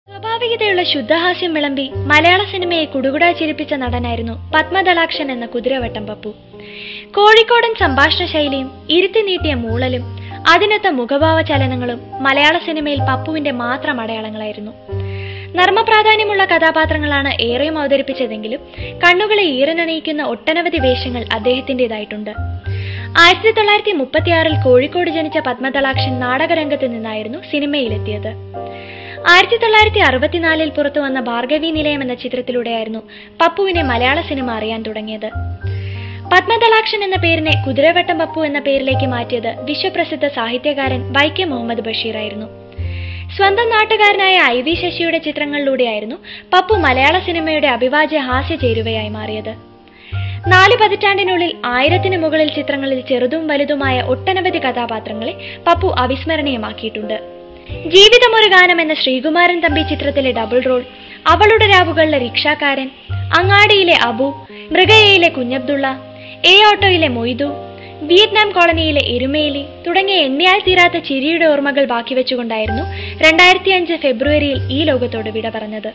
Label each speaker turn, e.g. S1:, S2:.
S1: സ്വാഭാവികതയുള്ള ശുദ്ധഹാസ്യം വിളമ്പി മലയാള സിനിമയെ കുടുകുടാ ചിരിപ്പിച്ച നടനായിരുന്നു പത്മദളാക്ഷൻ എന്ന കുതിരവട്ടം പപ്പു. കോഴിക്കോടൻ സംഭാഷണ ശൈലിയും ഇരുത്തി നീട്ടിയ മൂളലും അതിനൊത്ത മുഖഭാവ ചലനങ്ങളും മലയാള സിനിമയിൽ പപ്പുവിന്റെ മാത്രം അടയാളങ്ങളായിരുന്നു. നർമ്മപ്രാധാന്യമുള്ള കഥാപാത്രങ്ങളാണ് ഏറെയും അവതരിപ്പിച്ചതെങ്കിലും കണ്ണുകളെ ഈറനണിയിക്കുന്ന ഒട്ടനവധി വേഷങ്ങൾ അദ്ദേഹത്തിൻ്റെതായിട്ടുണ്ട്. 1936 കോഴിക്കോട് ജനിച്ച പത്മദളാക്ഷൻ നാടകരംഗത്ത് നിന്നായിരുന്നു സിനിമയിലെത്തിയത്. 1964 പുറത്തു വന്ന ഭാർഗവി നിലയം എന്ന ചിത്രത്തിലൂടെയായിരുന്നു പപ്പുവിനെ മലയാള സിനിമ അറിയാൻ തുടങ്ങിയത്. പത്മദളാക്ഷൻ എന്ന പേരിനെ കുതിരവട്ടം പപ്പു എന്ന പേരിലേക്ക് മാറ്റിയത് വിശ്വപ്രസിദ്ധ സാഹിത്യകാരൻ വൈക്കം മുഹമ്മദ് ബഷീർ ആയിരുന്നു. സ്വന്തം നാട്ടുകാരനായ IV ശശിയുടെ ചിത്രങ്ങളിലൂടെയായിരുന്നു പപ്പു മലയാള സിനിമയുടെ അവിഭാജ്യ ഹാസ്യ ചേരുവയായി മാറിയത്. 4 പതിറ്റാണ്ടിനുള്ളിൽ 1000-ന് മുകളിൽ ചിത്രങ്ങളിൽ ചെറുതും വലുതുമായ ഒട്ടനവധി കഥാപാത്രങ്ങളെ പപ്പു അവിസ്മരണീയമാക്കിയിട്ടുണ്ട്. ജീവിതമൊരു ഗാനം എന്ന ശ്രീകുമാരൻ തമ്പി ചിത്രത്തിലെ ഡബിൾ റോൾ, അവളുടെ രാവുകളിലെ റിക്ഷാക്കാരൻ, അങ്ങാടിയിലെ അബു, മൃഗയയിലെ കുഞ്ഞബ്ദുള്ള, ഓട്ടോയിലെ മൊയ്തു, വിയറ്റ്നാം കോളനിയിലെ എരുമേലി തുടങ്ങിയ എണ്ണിയാൽ തീരാത്ത ചിരിയുടെ ഓർമ്മകൾ ബാക്കി വെച്ചുകൊണ്ടായിരുന്നു 2005 ഫെബ്രുവരിയിൽ ഈ ലോകത്തോട് വിട പറഞ്ഞത്.